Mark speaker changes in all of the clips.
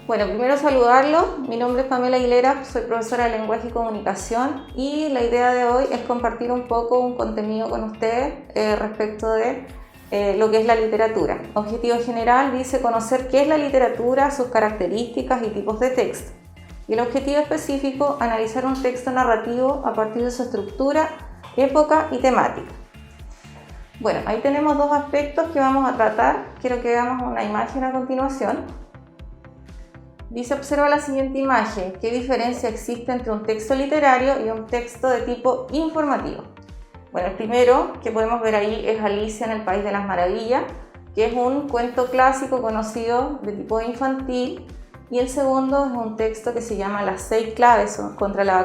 Speaker 1: Bueno, primero saludarlos. Mi nombre es Pamela Aguilera, soy profesora de Lenguaje y Comunicación y la idea de hoy es compartir un poco un contenido con ustedes respecto de lo que es la literatura. Objetivo general dice conocer qué es la literatura, sus características y tipos de texto. Y el objetivo específico, analizar un texto narrativo a partir de su estructura, época y temática. Bueno, ahí tenemos dos aspectos que vamos a tratar. Quiero que veamos una imagen a continuación. Dice, observa la siguiente imagen. ¿Qué diferencia existe entre un texto literario y un texto de tipo informativo? Bueno, el primero que podemos ver ahí es Alicia en el País de las Maravillas, que es un cuento clásico conocido de tipo infantil, y el segundo es un texto que se llama Las 6 claves sobre la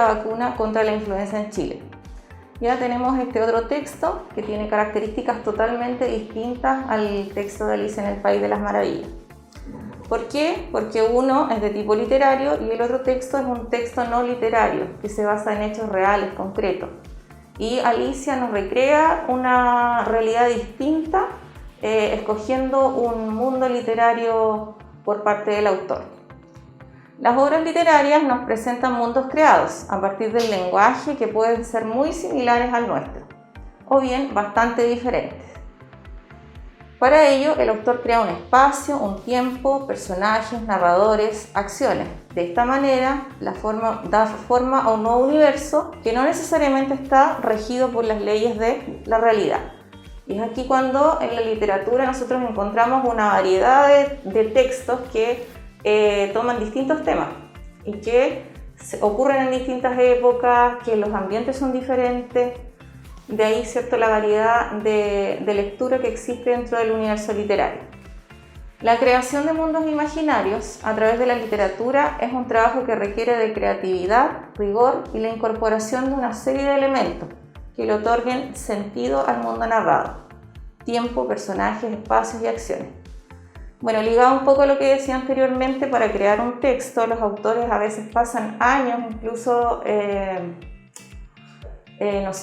Speaker 1: vacuna contra la influenza en Chile. Ya tenemos este otro texto que tiene características totalmente distintas al texto de Alicia en el País de las Maravillas. ¿Por qué? Porque uno es de tipo literario y el otro texto es un texto no literario que se basa en hechos reales, concretos. Y Alicia nos recrea una realidad distinta, escogiendo un mundo literario por parte del autor. Las obras literarias nos presentan mundos creados a partir del lenguaje que pueden ser muy similares al nuestro, o bien bastante diferentes. Para ello, el autor crea un espacio, un tiempo, personajes, narradores, acciones. De esta manera, da forma a un nuevo universo que no necesariamente está regido por las leyes de la realidad. Y es aquí cuando en la literatura nosotros encontramos una variedad de textos que toman distintos temas y que ocurren en distintas épocas, que los ambientes son diferentes. De ahí, ¿cierto?, la variedad de lectura que existe dentro del universo literario. La creación de mundos imaginarios a través de la literatura es un trabajo que requiere de creatividad, rigor y la incorporación de una serie de elementos que le otorguen sentido al mundo narrado: tiempo, personajes, espacios y acciones. Bueno, ligado un poco a lo que decía anteriormente, para crear un texto los autores a veces pasan años, incluso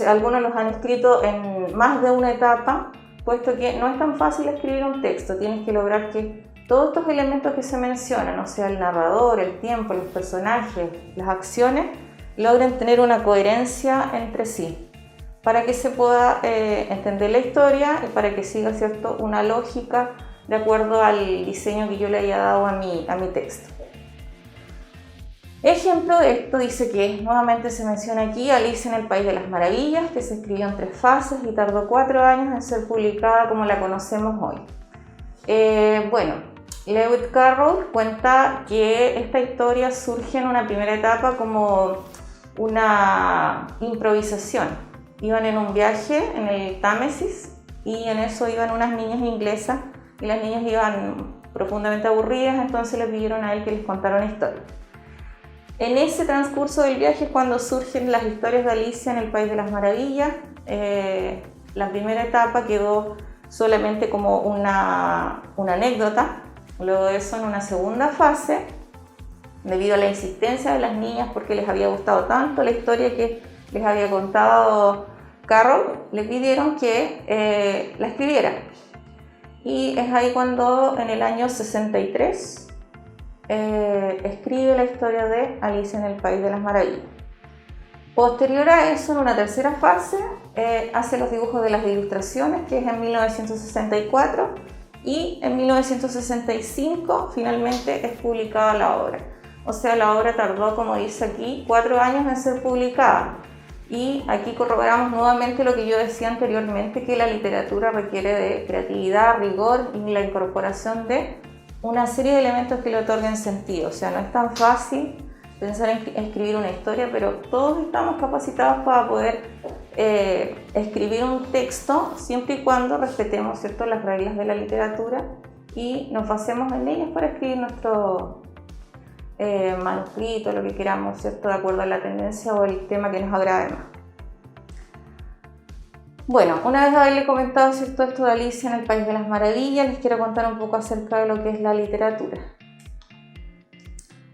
Speaker 1: algunos los han escrito en más de una etapa, puesto que no es tan fácil escribir un texto. Tienes que lograr que todos estos elementos que se mencionan, o sea, el narrador, el tiempo, los personajes, las acciones, logren tener una coherencia entre sí, para que se pueda entender la historia y para que siga, ¿cierto?, una lógica de acuerdo al diseño que yo le haya dado a mi texto. Ejemplo de esto dice que, nuevamente se menciona aquí, Alicia en el País de las Maravillas, que se escribió en 3 fases y tardó 4 años en ser publicada como la conocemos hoy. Lewis Carroll cuenta que esta historia surge en una primera etapa como una improvisación. Iban en un viaje en el Támesis y en eso iban unas niñas inglesas y las niñas iban profundamente aburridas, entonces le pidieron a él que les contara una historia. En ese transcurso del viaje es cuando surgen las historias de Alicia en el País de las Maravillas. La primera etapa quedó solamente como una anécdota. Luego de eso, en una segunda fase, debido a la insistencia de las niñas porque les había gustado tanto la historia que les había contado Carroll, le pidieron que la escribiera. Y es ahí cuando en el año 63 escribe la historia de Alicia en el País de las Maravillas. Posterior a eso, en una tercera fase, hace los dibujos de las ilustraciones, que es en 1964, y en 1965 finalmente es publicada la obra. O sea, la obra tardó, como dice aquí, 4 años en ser publicada. Y aquí corroboramos nuevamente lo que yo decía anteriormente, que la literatura requiere de creatividad, rigor y la incorporación de una serie de elementos que le otorguen sentido. O sea, no es tan fácil pensar en escribir una historia, pero todos estamos capacitados para poder escribir un texto siempre y cuando respetemos, ¿cierto?, las reglas de la literatura y nos basemos en ellas para escribir nuestro manuscrito, lo que queramos, ¿cierto?, de acuerdo a la tendencia o el tema que nos agrade más. Bueno, una vez haberle comentado, ¿cierto?, esto de Alicia en el País de las Maravillas, les quiero contar un poco acerca de lo que es la literatura.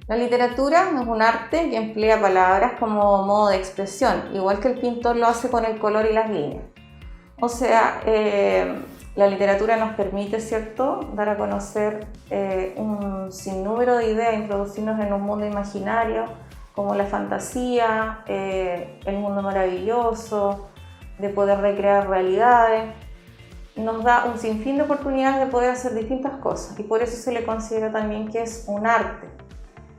Speaker 1: La literatura es un arte que emplea palabras como modo de expresión, igual que el pintor lo hace con el color y las líneas. O sea, La literatura nos permite, ¿cierto?, dar a conocer un sinnúmero de ideas, introducirnos en un mundo imaginario, como la fantasía, el mundo maravilloso, de poder recrear realidades. Nos da un sinfín de oportunidades de poder hacer distintas cosas y por eso se le considera también que es un arte.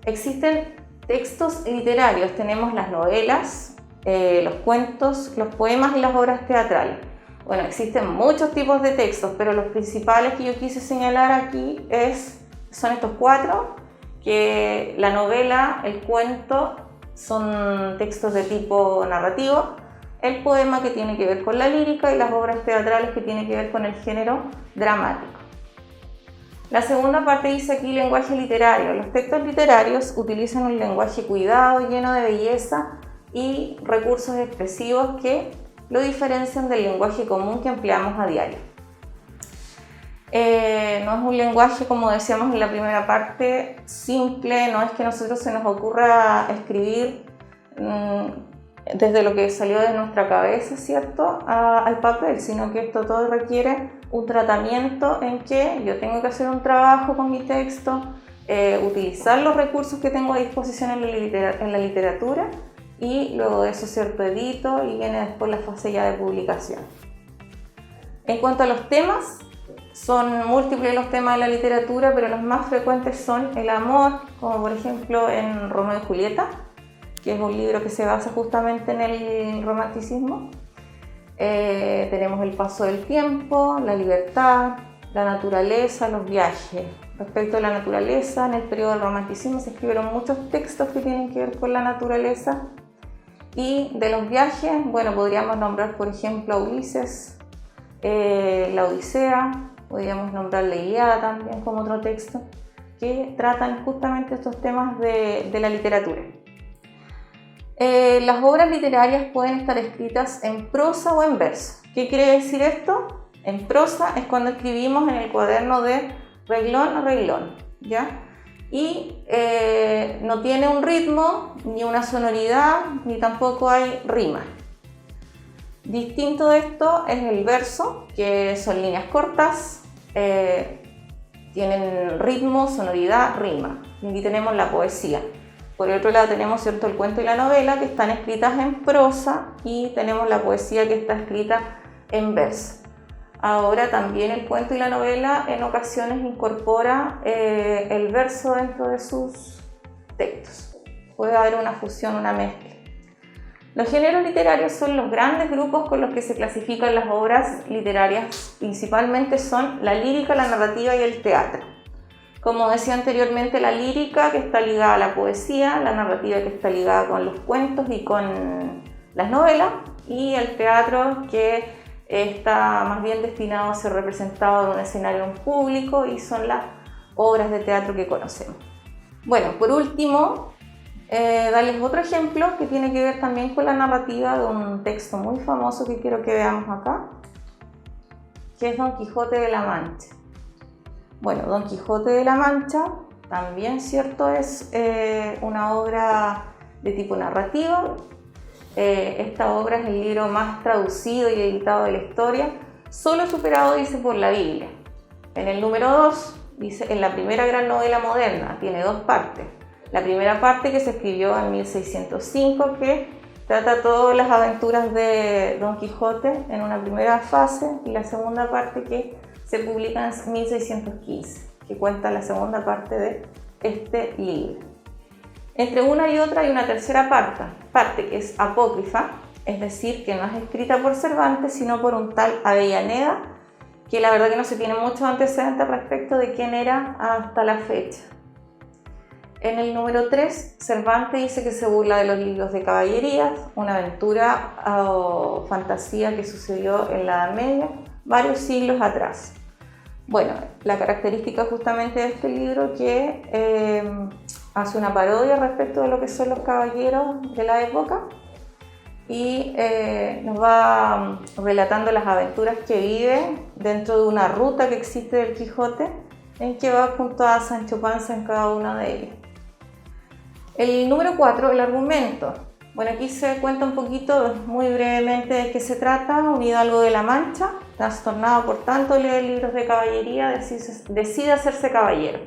Speaker 1: Existen textos literarios, tenemos las novelas, los cuentos, los poemas y las obras teatrales. Bueno, existen muchos tipos de textos, pero los principales que yo quise señalar aquí son estos 4, que la novela, el cuento, son textos de tipo narrativo, el poema que tiene que ver con la lírica y las obras teatrales que tienen que ver con el género dramático. La segunda parte dice aquí lenguaje literario. Los textos literarios utilizan un lenguaje cuidado, lleno de belleza y recursos expresivos que lo diferencian del lenguaje común que empleamos a diario. No es un lenguaje, como decíamos en la primera parte, simple, no es que a nosotros se nos ocurra escribir desde lo que salió de nuestra cabeza, ¿cierto?, al papel, sino que esto todo requiere un tratamiento en que yo tengo que hacer un trabajo con mi texto, utilizar los recursos que tengo a disposición en la literatura y luego de eso, ¿cierto?, edito y viene después la fase ya de publicación. En cuanto a los temas, son múltiples los temas de la literatura, pero los más frecuentes son el amor, como por ejemplo en Romeo y Julieta, que es un libro que se basa justamente en el romanticismo. Tenemos el paso del tiempo, la libertad, la naturaleza, los viajes. Respecto a la naturaleza, en el periodo del romanticismo se escribieron muchos textos que tienen que ver con la naturaleza. Y de los viajes, bueno, podríamos nombrar por ejemplo a Ulises, la Odisea, podríamos nombrar la Ilíada también como otro texto, que tratan justamente estos temas de la literatura. Las obras literarias pueden estar escritas en prosa o en verso. ¿Qué quiere decir esto? En prosa es cuando escribimos en el cuaderno de reglón a reglón, ¿ya? Y no tiene un ritmo, ni una sonoridad, ni tampoco hay rima. Distinto de esto es el verso, que son líneas cortas, tienen ritmo, sonoridad, rima. Y aquí tenemos la poesía. Por el otro lado tenemos, ¿cierto?, el cuento y la novela, que están escritas en prosa, y tenemos la poesía que está escrita en verso. Ahora también el cuento y la novela en ocasiones incorpora el verso dentro de sus textos. Puede haber una fusión, una mezcla. Los géneros literarios son los grandes grupos con los que se clasifican las obras literarias. Principalmente son la lírica, la narrativa y el teatro. Como decía anteriormente, la lírica, que está ligada a la poesía, la narrativa, que está ligada con los cuentos y con las novelas, y el teatro, que está más bien destinado a ser representado en un escenario público, y son las obras de teatro que conocemos. Bueno, por último, darles otro ejemplo que tiene que ver también con la narrativa de un texto muy famoso que quiero que veamos acá, que es Don Quijote de la Mancha. Bueno, Don Quijote de la Mancha también, ¿cierto?, es una obra de tipo narrativo. Esta obra es el libro más traducido y editado de la historia, solo superado, dice, por la Biblia. En el número 2, dice, en la primera gran novela moderna, tiene 2 partes. La primera parte, que se escribió en 1605, que trata todas las aventuras de Don Quijote en una primera fase, y la segunda parte, que se publica en 1615, que cuenta la segunda parte de este libro. Entre una y otra hay una tercera parte que es apócrifa, es decir, que no es escrita por Cervantes, sino por un tal Avellaneda, que la verdad que no se tiene mucho antecedente respecto de quién era hasta la fecha. En el número 3, Cervantes dice que se burla de los libros de caballerías, una aventura o fantasía que sucedió en la Edad Media, varios siglos atrás. Bueno, la característica justamente de este libro que hace una parodia respecto de lo que son los caballeros de la época, y nos va relatando las aventuras que vive dentro de una ruta que existe del Quijote, en que va junto a Sancho Panza en cada una de ellas. El número 4, el argumento. Bueno, aquí se cuenta un poquito, muy brevemente, de qué se trata. Un hidalgo de la Mancha, trastornado por tanto leer libros de caballería, decide hacerse caballero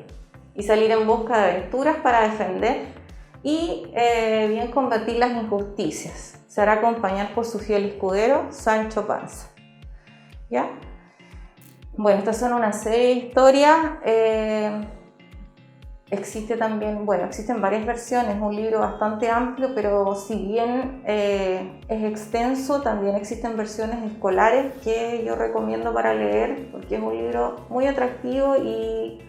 Speaker 1: y salir en busca de aventuras para defender y bien combatir las injusticias. Se hará acompañar por su fiel escudero, Sancho Panza. ¿Ya? Bueno, estas son una serie de historias. Existen varias versiones, un libro bastante amplio, pero si bien es extenso, también existen versiones escolares que yo recomiendo para leer, porque es un libro muy atractivo y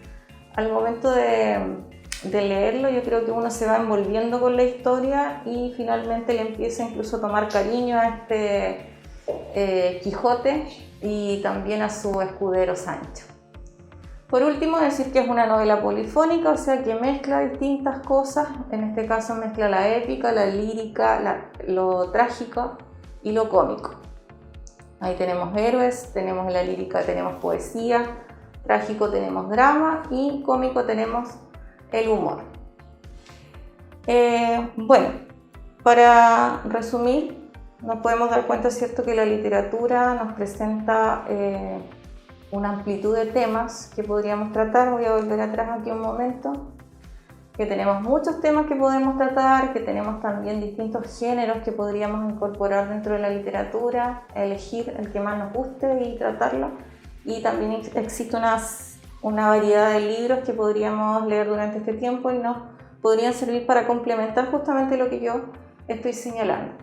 Speaker 1: al momento de leerlo yo creo que uno se va envolviendo con la historia y finalmente le empieza incluso a tomar cariño a este Quijote y también a su escudero Sancho. Por último, decir que es una novela polifónica, o sea que mezcla distintas cosas, en este caso mezcla la épica, la lírica, lo trágico y lo cómico. Ahí tenemos héroes, tenemos en la lírica, tenemos poesía, trágico tenemos drama y cómico tenemos el humor. Bueno, para resumir, nos podemos dar cuenta, ¿cierto?, que la literatura nos presenta una amplitud de temas que podríamos tratar. Voy a volver atrás aquí un momento, que tenemos muchos temas que podemos tratar, que tenemos también distintos géneros que podríamos incorporar dentro de la literatura, elegir el que más nos guste y tratarlo, y también existe una variedad de libros que podríamos leer durante este tiempo y nos podrían servir para complementar justamente lo que yo estoy señalando.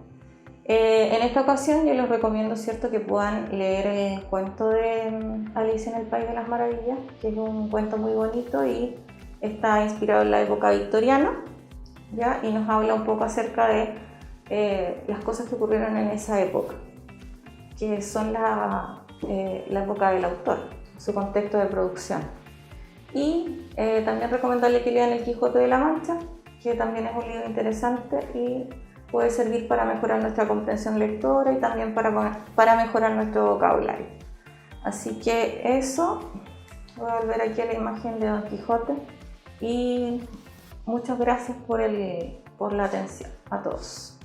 Speaker 1: En esta ocasión yo les recomiendo, ¿cierto?, que puedan leer el cuento de Alicia en el País de las Maravillas, que es un cuento muy bonito y está inspirado en la época victoriana, ¿ya? Y nos habla un poco acerca de las cosas que ocurrieron en esa época, que son la época del autor, su contexto de producción. Y también recomendarle que lean El Quijote de la Mancha, que también es un libro interesante y puede servir para mejorar nuestra comprensión lectora y también para mejorar nuestro vocabulario. Así que eso, voy a volver aquí a la imagen de Don Quijote y muchas gracias por la atención a todos.